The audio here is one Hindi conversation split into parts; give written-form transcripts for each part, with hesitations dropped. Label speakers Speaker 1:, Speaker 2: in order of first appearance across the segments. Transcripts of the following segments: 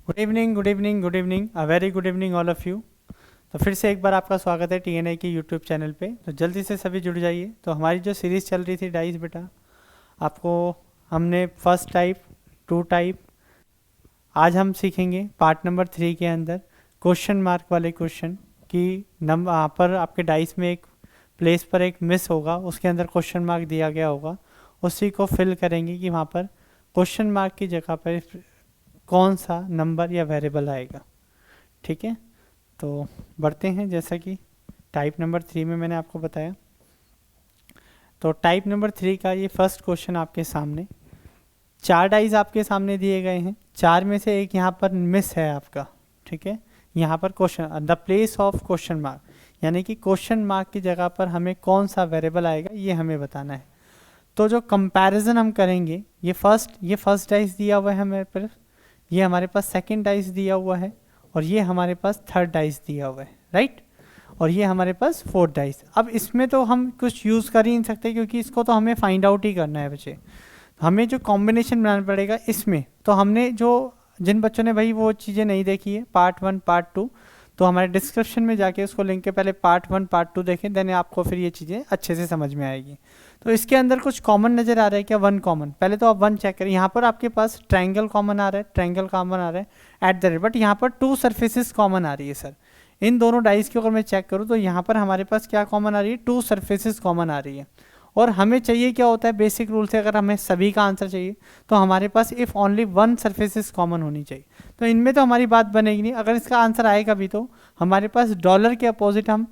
Speaker 1: Good evening good evening good evening very good evening all of you. तो फिर से एक बार आपका स्वागत है टीएनआई के यूट्यूब चैनल पे। तो जल्दी से सभी जुड़ जाइए। तो हमारी जो सीरीज़ चल रही थी डाइस बेटा, आपको हमने फर्स्ट टाइप, टू टाइप, आज हम सीखेंगे पार्ट नंबर 3 के अंदर क्वेश्चन मार्क वाले क्वेश्चन की नंबर। वहाँ पर आपके डाइस में एक प्लेस पर एक मिस होगा, उसके अंदर क्वेश्चन मार्क दिया गया होगा, उसी को फिल करेंगे कि वहाँ पर क्वेश्चन मार्क की जगह पर कौन सा नंबर या वेरिएबल आएगा। ठीक है, तो बढ़ते हैं। जैसा कि टाइप नंबर 3 में मैंने आपको बताया, तो टाइप नंबर 3 का ये फर्स्ट क्वेश्चन आपके सामने, 4 डाइज आपके सामने दिए गए हैं, 4 में से एक यहाँ पर मिस है आपका। ठीक है, यहाँ पर question the place of question mark, यानी कि क्वेश्चन मार्क की जगह पर हमें कौन सा वेरिएबल आएगा ये हमें बताना है। तो जो कंपैरिजन हम करेंगे, ये फर्स्ट डाइस दिया हुआ है हमारे पर, ये हमारे पास सेकंड डाइस दिया हुआ है, और ये हमारे पास थर्ड डाइस दिया हुआ है, राइट। और ये हमारे पास फोर्थ डाइस। अब इसमें तो हम कुछ यूज़ कर ही नहीं सकते, क्योंकि इसको तो हमें फाइंड आउट ही करना है बच्चे। हमें जो कॉम्बिनेशन बनाना पड़ेगा इसमें, तो हमने जो जिन बच्चों ने भाई वो चीज़ें नहीं देखी है पार्ट 1 पार्ट 2, तो हमारे डिस्क्रिप्शन में जाके उसको लिंक के पहले पार्ट 1 पार्ट 2 देखें, देन आपको फिर ये चीज़ें अच्छे से समझ में आएगी। तो इसके अंदर कुछ कॉमन नज़र आ रहा है क्या? वन कॉमन, पहले तो आप वन चेक करें। यहाँ पर आपके पास ट्रायंगल कॉमन आ रहा है, ट्रायंगल कॉमन आ रहा है एट द रेट, बट यहाँ पर 2 सर्फेसिस कॉमन आ रही है सर। इन दोनों डाइस की अगर मैं चेक करूँ तो यहाँ पर हमारे पास क्या कॉमन आ रही है? 2 सर्फेसिस कॉमन आ रही है। और हमें चाहिए क्या होता है बेसिक रूल से, अगर हमें सभी का आंसर चाहिए तो हमारे पास if only one surfaces common होनी चाहिए। तो इनमें तो हमारी बात बनेगी नहीं। अगर इसका आंसर आएगा भी तो हमारे पास डॉलर के अपोजिट हम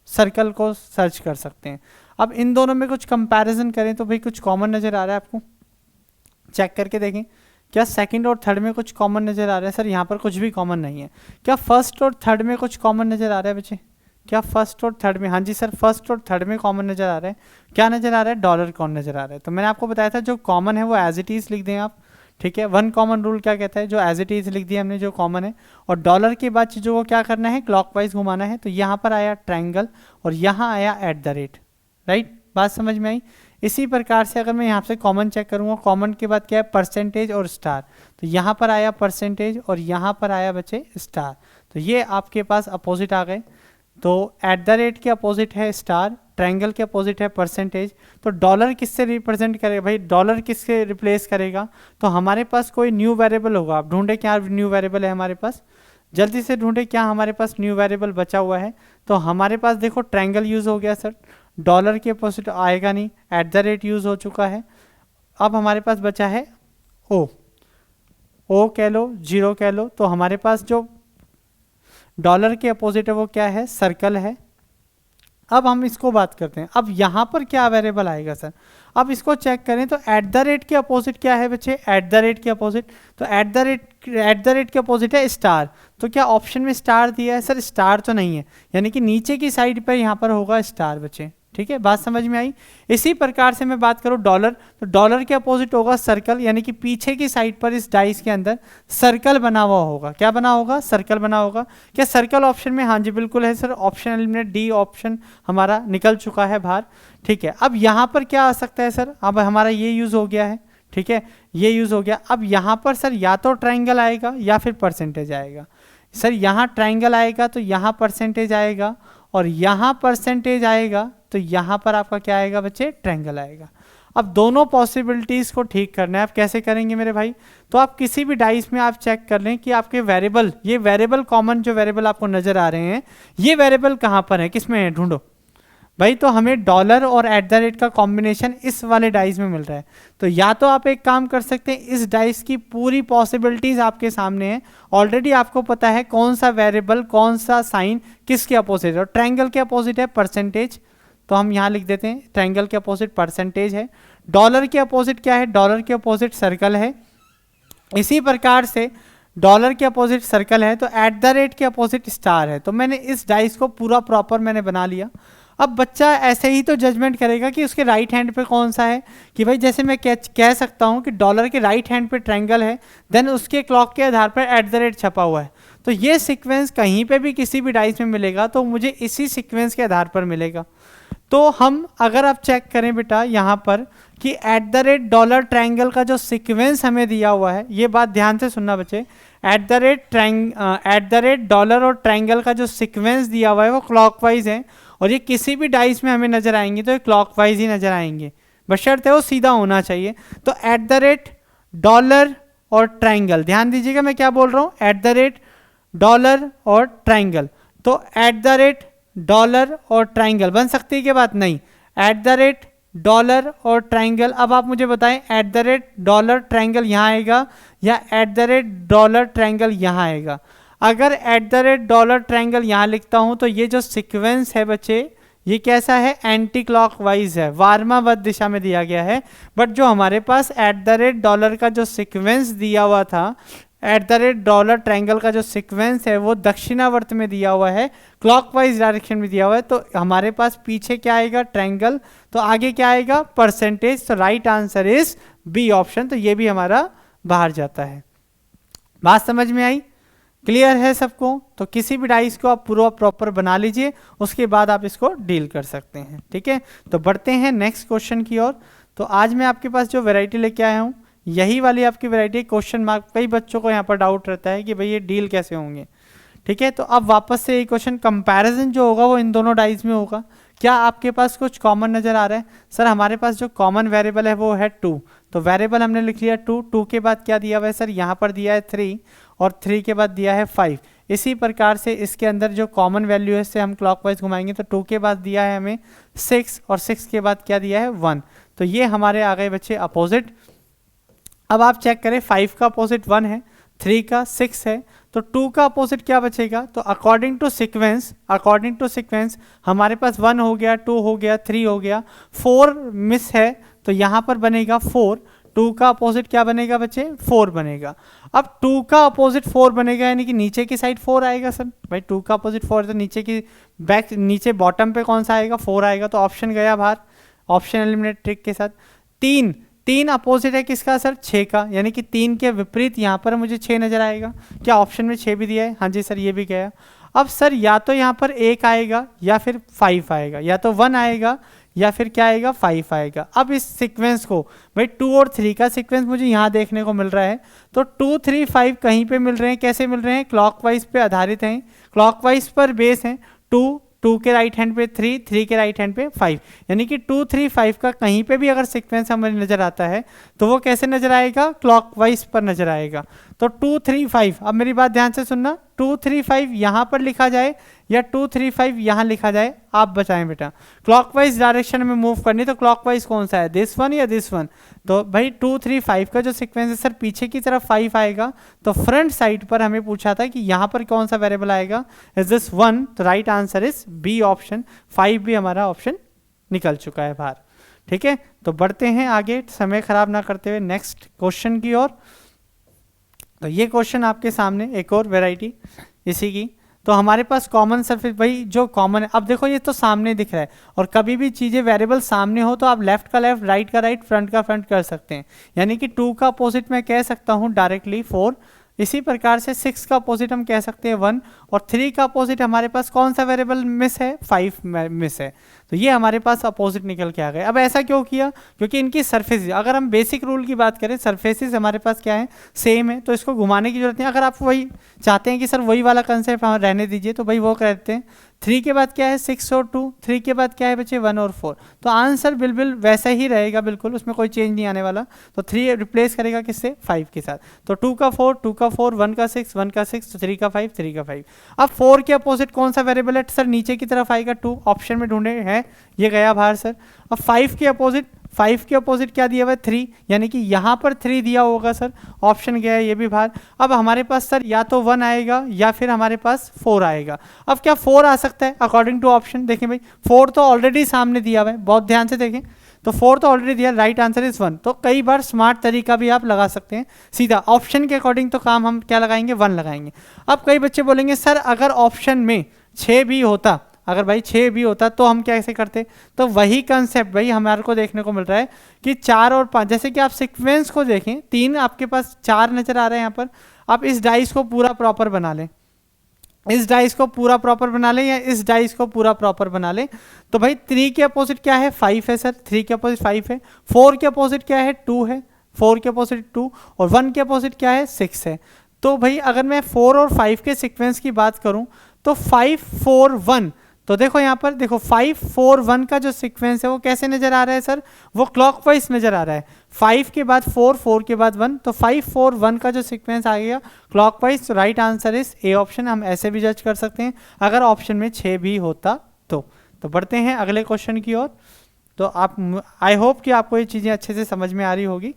Speaker 1: सर्कल को सर्च कर सकते हैं। अब इन दोनों में कुछ कंपैरिजन करें तो भाई कुछ कॉमन नज़र आ रहा है आपको, चेक करके देखें क्या सेकंड और थर्ड में कुछ कॉमन नज़र आ रहा है? सर यहाँ पर कुछ भी कॉमन नहीं है। क्या फर्स्ट और थर्ड में कुछ कॉमन नज़र आ रहा है बच्चे? क्या फर्स्ट और थर्ड में? हाँ जी सर, फर्स्ट और थर्ड में कॉमन नज़र आ रहा है। क्या नज़र आ रहा है? डॉलर कौन नज़र आ रहा है। तो मैंने आपको बताया था जो कॉमन है वो एज इट इज़ लिख दें आप। ठीक है, वन कॉमन रूल क्या कहता है? जो एज इट इज़ लिख दिया हमने जो कॉमन है, और डॉलर के बाद चीज़ों को क्या करना है? क्लॉकवाइज घुमाना है। तो यहाँ पर आया ट्रायंगल और यहाँ आया एट द रेट, राइट। बात समझ में आई? इसी प्रकार से अगर मैं यहाँ से कॉमन चेक करूँगा, कॉमन के बाद क्या है? परसेंटेज और स्टार। तो यहाँ पर आया परसेंटेज और यहाँ पर आया बच्चे स्टार। तो ये आपके पास अपोजिट आ गए। तो एट द रेट के अपोजिट है स्टार, ट्रायंगल के अपोजिट है परसेंटेज। तो डॉलर किससे रिप्रेजेंट करेगा भाई? डॉलर किससे रिप्लेस करेगा? तो हमारे पास कोई न्यू वेरिएबल होगा। आप ढूंढे क्या न्यू वेरिएबल है हमारे पास, जल्दी से ढूंढे क्या हमारे पास न्यू वेरिएबल बचा हुआ है। तो हमारे पास देखो ट्रायंगल यूज़ हो गया सर, डॉलर के अपोजिट आएगा नहीं, एट द रेट यूज़ हो चुका है। अब हमारे पास बचा है ओ कह लो, जीरो कह लो। तो हमारे पास जो डॉलर के अपोजिट है वो क्या है? सर्कल है। अब हम इसको बात करते हैं, अब यहाँ पर क्या वेरिएबल आएगा सर? अब इसको चेक करें तो एट द रेट के अपोजिट क्या है बच्चे? एट द रेट के अपोजिट, तो एट द रेट के अपोजिट है स्टार। तो क्या ऑप्शन में स्टार दिया है सर? स्टार तो नहीं है, यानी कि नीचे की साइड पर यहाँ पर होगा स्टार बच्चे। ठीक है, बात समझ में आई? इसी प्रकार से मैं बात करूँ डॉलर, तो डॉलर के अपोजिट होगा सर्कल, यानी कि पीछे की साइड पर इस डाइस के अंदर सर्कल बना हुआ होगा। क्या बना होगा? सर्कल बना होगा। क्या सर्कल ऑप्शन में? हाँ जी बिल्कुल है sir, option eliminate, D option हमारा निकल चुका है बाहर। ठीक है, अब यहाँ पर क्या आ सकता है सर? अब हमारा ये यूज़ हो गया है। ठीक है, ये यूज़ हो गया। अब यहाँ पर सर या तो ट्रायंगल आएगा या फिर परसेंटेज आएगा। सर यहाँ ट्रायंगल आएगा तो यहाँ परसेंटेज आएगा, और यहाँ परसेंटेज आएगा तो यहाँ पर आपका क्या आएगा बच्चे? ट्रायंगल आएगा। अब दोनों पॉसिबिलिटीज़ को ठीक करना है। आप कैसे करेंगे मेरे भाई? तो आप किसी भी डाइस में आप चेक कर लें कि आपके वेरिएबल, ये वेरिएबल कॉमन जो वेरिएबल आपको नज़र आ रहे हैं, ये वेरिएबल कहाँ पर है, किस में है? ढूंढो भाई। तो हमें डॉलर और एट द रेट का कॉम्बिनेशन इस वाले डाइस में मिल रहा है। तो या तो आप एक काम कर सकते हैं, इस डाइस की पूरी पॉसिबिलिटीज़ आपके सामने है, ऑलरेडी आपको पता है कौन सा वेरिएबल, कौन सा साइन किसके अपोजिट है। और ट्रायंगल के अपोजिट है परसेंटेज, तो हम यहाँ लिख देते हैं ट्रायंगल के अपोजिट परसेंटेज है। डॉलर के अपोजिट क्या है? डॉलर के अपोजिट सर्कल है। इसी प्रकार से डॉलर के अपोजिट सर्कल है, तो एट द रेट के अपोजिट स्टार है। तो मैंने इस डाइस को पूरा प्रॉपर मैंने बना लिया। अब बच्चा ऐसे ही तो जजमेंट करेगा कि उसके राइट हैंड पे कौन सा है, कि भाई जैसे मैं कह सकता हूँ कि डॉलर के राइट हैंड पे ट्रायंगल है, देन उसके क्लॉक के आधार पर एट द रेट छपा हुआ है। तो ये सीक्वेंस कहीं पे भी किसी भी डाइस में मिलेगा तो मुझे इसी सीक्वेंस के आधार पर मिलेगा। तो हम अगर आप चेक करें बेटा यहाँ पर कि $, ट्रायंगल का जो सीक्वेंस हमें दिया हुआ है, ये बात ध्यान से सुनना बच्चे, $, और ट्रायंगल का जो सीक्वेंस दिया हुआ है वो क्लॉकवाइज है, और ये किसी भी डाइस में हमें नजर आएंगे तो ये क्लॉकवाइज ही नजर आएंगे, बशर्ते वो सीधा होना चाहिए। तो $, और ट्रायंगल, ध्यान दीजिएगा मैं क्या बोल रहा हूँ, $, और ट्रायंगल। तो $, और ट्रायंगल बन सकती है क्या बात? नहीं, $, और ट्रायंगल। अब आप मुझे बताएं $, ट्रायंगल यहाँ आएगा या $, ट्रायंगल यहाँ आएगा? अगर $, ट्रायंगल यहाँ लिखता हूँ तो ये जो सीक्वेंस है बच्चे ये कैसा है? एंटी क्लॉकवाइज है, वार्मावत दिशा में दिया गया है। बट जो हमारे पास $, का जो सीक्वेंस दिया हुआ था, $, ट्रायंगल का जो सीक्वेंस है वो दक्षिणावर्त में दिया हुआ है, क्लॉकवाइज डायरेक्शन में दिया हुआ है। तो हमारे पास पीछे क्या आएगा? ट्रायंगल। तो आगे क्या आएगा? परसेंटेज। तो right answer is B option. तो ये भी हमारा बाहर जाता है। बात समझ में आई? क्लियर है सबको? तो किसी भी डाइस को आप पूरा प्रॉपर बना लीजिए, उसके बाद आप इसको डील कर सकते हैं। ठीक है, तो बढ़ते हैं नेक्स्ट क्वेश्चन की ओर। तो आज मैं आपके पास जो वैरायटी लेके आया हूँ यही वाली आपकी वैरायटी। क्वेश्चन मार्क, कई बच्चों को यहाँ पर डाउट रहता है कि भाई ये डील कैसे होंगे। ठीक है, तो अब वापस से ये क्वेश्चन, कंपैरिजन जो होगा वो इन दोनों डाइस में होगा। क्या आपके पास कुछ कॉमन नजर आ रहा है? सर हमारे पास जो कॉमन वेरिएबल है वो है 2, तो वेरिएबल हमने लिख लिया 2। 2 के बाद क्या दिया हुआ है सर? यहाँ पर दिया है 3, और 3 के बाद दिया है 5। इसी प्रकार से इसके अंदर जो कॉमन वैल्यू है इससे हम क्लॉकवाइज घुमाएंगे, तो 2 के बाद दिया है हमें 6, और 6 के बाद क्या दिया है? 1। तो ये हमारे आ गए बच्चे अपोजिट। अब आप चेक करें, 5 का अपोजिट 1 है, 3 का 6 है, तो 2 का अपोजिट क्या बचेगा? तो अकॉर्डिंग टू सीक्वेंस हमारे पास 1 हो गया, 2 हो गया, 3 हो गया, 4 मिस है, तो यहाँ पर बनेगा 4। 2 का अपोजिट क्या बनेगा बच्चे? 4 बनेगा। अब 2 का अपोजिट 4 बनेगा, यानी कि नीचे की साइड 4 आएगा सर। भाई 2 का अपोजिट 4 है तो नीचे की नीचे बॉटम पे कौन सा आएगा? 4 आएगा, तो ऑप्शन गया बाहर, ऑप्शन एलिमिनेट ट्रिक के साथ। 3 अपोजिट है किसका सर? 6 का, यानी कि 3 के विपरीत यहाँ पर मुझे 6 नजर आएगा। क्या ऑप्शन में 6 भी दिया है? हाँ जी सर, ये भी गया। अब सर या तो यहाँ पर 1 आएगा या फिर 5 आएगा, या तो 1 आएगा या फिर क्या आएगा? 5 आएगा। अब इस सीक्वेंस को, भाई 2 और 3 का सीक्वेंस मुझे यहाँ देखने को मिल रहा है, तो 2, 3, 5 कहीं पे मिल रहे हैं, कैसे मिल रहे हैं? क्लॉकवाइज पे आधारित हैं, क्लॉकवाइज पर बेस हैं। 2 के राइट हैंड पे 3, 3 के राइट हैंड पे 5, यानी कि 2, 3, 5 का कहीं पे भी अगर सीक्वेंस हमें नजर आता है तो वो कैसे नजर आएगा? क्लॉकवाइज पर नजर आएगा। तो 2, 3, 5, अब मेरी बात ध्यान से सुनना, 2, 3, 5 यहाँ पर लिखा जाए या 2, 3, 5 यहाँ लिखा जाए, आप बताएं बेटा। क्लॉकवाइज डायरेक्शन में मूव करनी, तो क्लॉकवाइज कौन सा है? दिस वन या दिस वन? तो भाई 2, 3, 5 का जो सीक्वेंस है सर पीछे की तरफ 5 आएगा, तो फ्रंट साइड पर हमें पूछा था कि यहाँ पर कौन सा वेरिएबल आएगा? Is this 1? तो right answer is B option. 5 भी हमारा ऑप्शन निकल चुका है बाहर। ठीक है, तो बढ़ते हैं आगे, समय खराब ना करते हुए नेक्स्ट क्वेश्चन की ओर। तो ये क्वेश्चन आपके सामने एक और वैरायटी इसी की। तो हमारे पास कॉमन सरफेस, भाई जो कॉमन है, अब देखो ये तो सामने दिख रहा है, और कभी भी चीज़ें वेरिएबल सामने हो तो आप लेफ्ट का लेफ्ट, राइट का राइट, फ्रंट का फ्रंट कर सकते हैं। यानी कि 2 का अपोजिट मैं कह सकता हूँ डायरेक्टली 4, इसी प्रकार से 6 का अपोजिट हम कह सकते हैं 1, और 3 का अपोजिट हमारे पास कौन सा वेरिएबल मिस है? 5 मिस है, तो ये हमारे पास अपोजिट निकल के आ गए। अब ऐसा क्यों किया? क्योंकि इनकी सरफेसेस, अगर हम बेसिक रूल की बात करें, सरफेसेस हमारे पास क्या है? सेम है, तो इसको घुमाने की जरूरत नहीं। अगर आप वही चाहते हैं कि सर वही वाला कंसेप्ट रहने दीजिए, तो भाई वो करते हैं। 3 के बाद क्या है? 6 और 2, 3 के बाद क्या है बच्चे? 1 और 4, तो आंसर बिल्कुल वैसा ही रहेगा, बिल्कुल उसमें कोई चेंज नहीं आने वाला। तो 3 रिप्लेस करेगा किससे? 5 के साथ। तो 2 का 4, 2 का 4, 1 का 6, 1 का 6, तो 3 का 5, 3 का 5। अब 4 के अपोजिट कौन सा वेरिएबल है सर? नीचे की तरफ आएगा 2, ऑप्शन में ढूंढे हैं, ये गया बाहर सर। अब 5 के अपोजिट क्या दिया हुआ है? 3, यानी कि यहाँ पर 3 दिया होगा सर, ऑप्शन गया है, ये भी बाहर। अब हमारे पास सर या तो 1 आएगा या फिर हमारे पास 4 आएगा। अब क्या 4 आ सकता है अकॉर्डिंग टू ऑप्शन? देखें भाई 4 तो ऑलरेडी सामने दिया हुआ है, बहुत ध्यान से देखें, तो 4 तो ऑलरेडी दिया, राइट आंसर इज 1। तो कई बार स्मार्ट तरीका भी आप लगा सकते हैं, सीधा ऑप्शन के अकॉर्डिंग तो काम हम क्या लगाएंगे? 1 लगाएंगे। अब कई बच्चे बोलेंगे सर अगर ऑप्शन में 6 भी होता, अगर भाई 6 भी होता तो हम कैसे करते? तो वही कंसेप्ट भाई हमारे को देखने को मिल रहा है कि 4 और 5, जैसे कि आप सीक्वेंस को देखें, 3 आपके पास 4 नजर आ रहे हैं यहाँ पर। आप इस डाइस को पूरा प्रॉपर बना लें, इस डाइस को पूरा प्रॉपर बना लें या इस डाइस को पूरा प्रॉपर बना लें। तो भाई 3 के अपोजिट क्या है 5 है सर, 3 के अपोजिट 5 है। 4 के अपोजिट क्या है 2 है, 4 के अपोजिट 2, और 1 के अपोजिट क्या है 6 है। तो भाई अगर मैं 4 और 5 के सीक्वेंस की बात करूं तो 5 4 1, तो देखो यहाँ पर देखो 5 4 1 का जो सीक्वेंस है वो कैसे नजर आ रहा है सर, वो क्लॉकवाइज नजर आ रहा है। 5 के बाद 4, 4 के बाद 1, तो 5 4 1 का जो सीक्वेंस आ गया clockwise. Right answer is A option. हम ऐसे भी जज कर सकते हैं अगर ऑप्शन में 6 भी होता तो बढ़ते हैं अगले क्वेश्चन की ओर। तो आप, आई होप कि आपको ये चीज़ें अच्छे से समझ में आ रही होगी।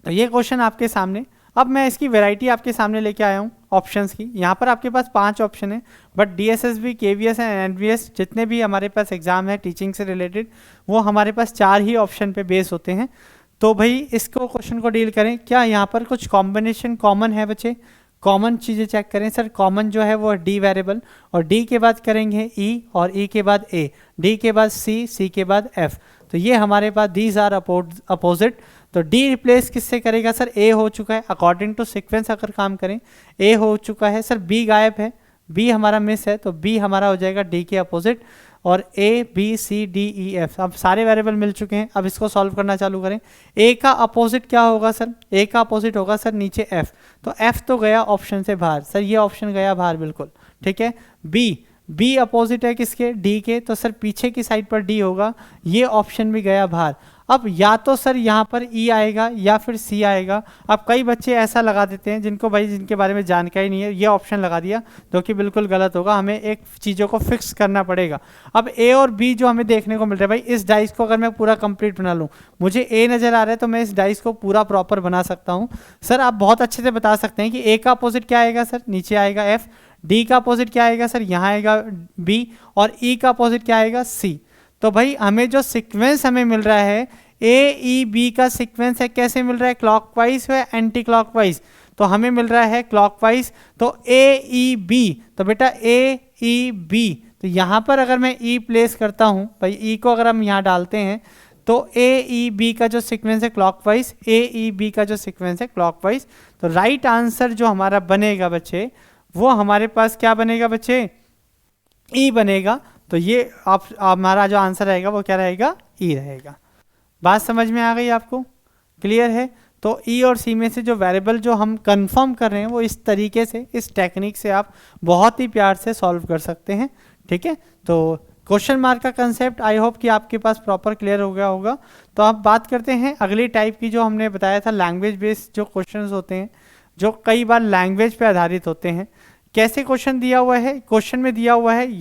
Speaker 1: तो ये क्वेश्चन आपके सामने, अब मैं इसकी वैरायटी आपके सामने लेके आया हूँ ऑप्शंस की। यहाँ पर आपके पास 5 ऑप्शन है, but DSSB, KVS and NVS जितने भी हमारे पास एग्जाम है टीचिंग से रिलेटेड, वो हमारे पास 4 ही ऑप्शन पे बेस होते हैं। तो भाई इसको क्वेश्चन को डील करें, क्या यहाँ पर कुछ कॉम्बिनेशन कॉमन है बच्चे? कॉमन चीज़ें चेक करें सर। कॉमन जो है वो डी वेरिएबल, और डी के बाद करेंगे ई, और ई के बाद ए, डी के बाद सी, सी के बाद एफ। तो ये हमारे पास दीज आर अपोजिट। तो डी रिप्लेस किससे करेगा सर? ए हो चुका है अकॉर्डिंग टू सीक्वेंस। अगर काम करें ए हो चुका है सर, बी गायब है, बी हमारा मिस है, तो बी हमारा हो जाएगा डी के अपोजिट, और A B C D E F. अब सारे वेरिएबल मिल चुके हैं, अब इसको सॉल्व करना चालू करें। ए का अपोजिट क्या होगा सर? ए का अपोजिट होगा सर नीचे एफ, तो एफ तो गया ऑप्शन से बाहर सर, ये ऑप्शन गया बाहर बिल्कुल, ठीक है। बी अपोजिट है किसके? डी के, तो सर पीछे की साइड पर डी होगा, ये ऑप्शन भी गया बाहर। अब या तो सर यहाँ पर ई आएगा या फिर सी आएगा। अब कई बच्चे ऐसा लगा देते हैं जिनके बारे में जानकारी नहीं है, ये ऑप्शन लगा दिया, जो कि बिल्कुल गलत होगा। हमें एक चीज़ों को फिक्स करना पड़ेगा। अब ए और बी जो हमें देखने को मिल रहा है, भाई इस डाइस को अगर मैं पूरा कंप्लीट बना लूँ, मुझे ए नज़र आ रहा है तो मैं इस डाइस को पूरा प्रॉपर बना सकता हूँ। सर आप बहुत अच्छे से बता सकते हैं कि ए का अपोजिट क्या आएगा सर? नीचे आएगा एफ। डी का अपोजिट क्या आएगा सर? यहाँ आएगा बी, और ई का अपोजिट क्या आएगा? सी। तो भाई हमें जो सीक्वेंस हमें मिल रहा है ए ई बी का सीक्वेंस है, कैसे मिल रहा है? क्लॉकवाइज है एंटी क्लॉकवाइज? तो हमें मिल रहा है क्लॉकवाइज। तो ए ई बी, तो बेटा ए ई बी, तो यहाँ पर अगर मैं ई प्लेस करता हूँ, भाई ई को अगर हम यहाँ डालते हैं तो ए ई बी का जो सीक्वेंस है क्लॉकवाइज, ए ई बी का जो सीक्वेंस है क्लॉकवाइज। तो राइट आंसर जो हमारा बनेगा बच्चे, वो हमारे पास क्या बनेगा बच्चे? ई बनेगा। तो ये आप हमारा जो आंसर रहेगा वो क्या रहेगा? ई रहेगा। बात समझ में आ गई आपको? क्लियर है? तो ई और सी में से जो वेरिएबल जो हम कंफर्म कर रहे हैं वो इस तरीके से, इस टेक्निक से आप बहुत ही प्यार से सॉल्व कर सकते हैं, ठीक है। तो क्वेश्चन मार्क का कंसेप्ट आई होप कि आपके पास प्रॉपर क्लियर हो गया होगा। तो आप बात करते हैं अगली टाइप की, जो हमने बताया था लैंग्वेज बेस्ड जो क्वेश्चंस होते हैं, जो कई बार लैंग्वेज पे आधारित होते हैं। कैसे क्वेश्चन दिया हुआ है? क्वेश्चन में दिया हुआ है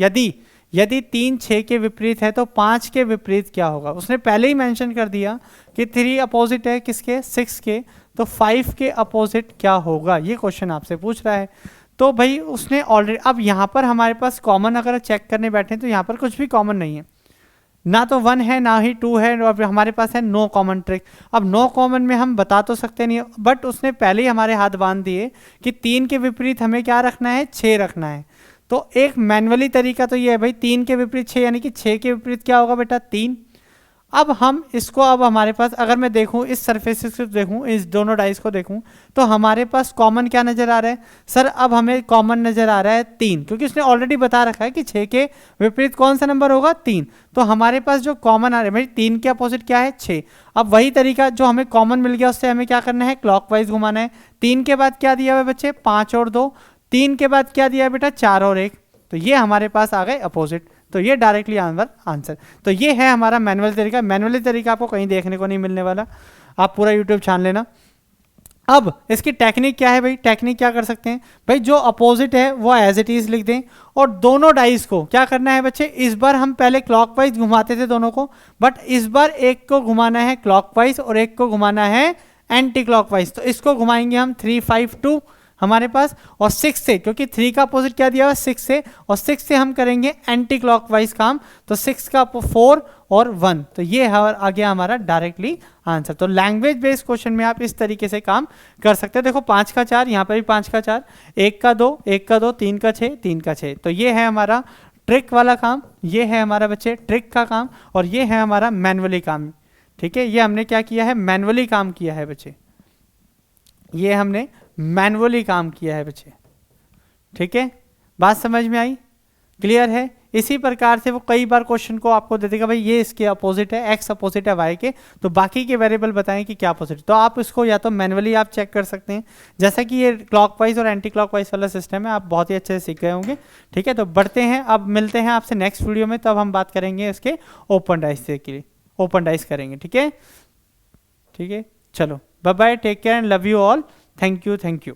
Speaker 1: यदि 3 6 के विपरीत है तो 5 के विपरीत क्या होगा। उसने पहले ही मेंशन कर दिया कि 3 अपोजिट है किसके? 6 के, तो 5 के अपोजिट क्या होगा, ये क्वेश्चन आपसे पूछ रहा है। तो भाई उसने ऑलरेडी, अब यहाँ पर हमारे पास कॉमन अगर चेक करने बैठे तो यहाँ पर कुछ भी कॉमन नहीं है, ना तो 1 है ना ही 2 है, और हमारे पास है नो कॉमन ट्रिक। अब नो कॉमन में हम बता तो सकते नहीं, बट उसने पहले ही हमारे हाथ बांध दिए कि 3 के विपरीत हमें क्या रखना है? 6 रखना है। तो एक मैनुअली तरीका तो ये है भाई, 3 के विपरीत 6, यानी कि 6 के विपरीत क्या होगा बेटा? 3। अब हम इसको, अब हमारे पास अगर मैं देखूं इस सरफेस को देखूं, इस दोनों डाइस को देखूं, तो हमारे पास कॉमन क्या नजर आ रहा है सर? अब हमें कॉमन नजर आ रहा है 3, क्योंकि उसने ऑलरेडी बता रखा है कि 6 के विपरीत कौन सा नंबर होगा? 3। तो हमारे पास जो कॉमन आ रहा है भाई, 3 के अपोजिट क्या है? 6। अब वही तरीका जो हमें कॉमन मिल गया उससे हमें क्या करना है? क्लॉकवाइज घुमाना है। 3 के बाद क्या दिया हुआ है बच्चे? 5 और 2। 3 के बाद क्या दिया है बेटा? 4 और 1। तो ये हमारे पास आ गए अपोजिट, तो ये डायरेक्टली आंसर। तो ये है हमारा मैनुअल तरीका। मैनुअली तरीका आपको कहीं देखने को नहीं मिलने वाला, आप पूरा यूट्यूब छान लेना। अब इसकी टेक्निक क्या है भाई? टेक्निक क्या कर सकते हैं भाई? जो अपोजिट है वो एज इट इज लिख दें, और दोनों डाइस को क्या करना है बच्चे? इस बार हम पहले क्लॉकवाइज घुमाते थे दोनों को, बट इस बार एक को घुमाना है क्लॉकवाइज और एक को घुमाना है एंटी क्लॉकवाइज। तो इसको घुमाएंगे हम 3 5 2 हमारे पास, और 6 से, क्योंकि 3 का अपोजिट क्या दिया हुआ? 6 से, और 6 से हम करेंगे एंटी क्लॉकवाइज काम, तो 6 का 4 और 1। तो ये आ गया हमारा डायरेक्टली आंसर। तो लैंग्वेज बेस्ड क्वेश्चन में आप इस तरीके से काम कर सकते हैं। देखो 5 का 4, यहाँ पर भी 5 का 4, 1 का 2, 1 का 2, 3 का 6, 3 का 6। तो ये है हमारा ट्रिक वाला काम, ये है हमारा बच्चे ट्रिक का काम, और ये है हमारा मैनुअली काम, ठीक है। ये हमने क्या किया है? मैनुअली काम किया है बच्चे, ये हमने मैनुअली काम किया है बच्चे, ठीक है। बात समझ में आई? क्लियर है? इसी प्रकार से वो कई बार क्वेश्चन को आपको दे देगा भाई ये इसके अपोजिट है, एक्स अपोजिट है वाई के, तो बाकी के वेरिएबल बताएं कि क्या अपोजिट, तो आप इसको या तो मैन्युअली आप चेक कर सकते हैं, जैसा कि ये क्लॉकवाइज और एंटी क्लॉकवाइज वाला सिस्टम है, आप बहुत ही अच्छे से सीख गए होंगे। ठीक है, तो बढ़ते हैं, अब मिलते हैं आपसे नेक्स्ट वीडियो में, तब हम बात करेंगे इसके ओपन डाइस के लिए, ओपन डाइस करेंगे। ठीक है, ठीक है, चलो bye bye, take care and love you all, thank you, thank you.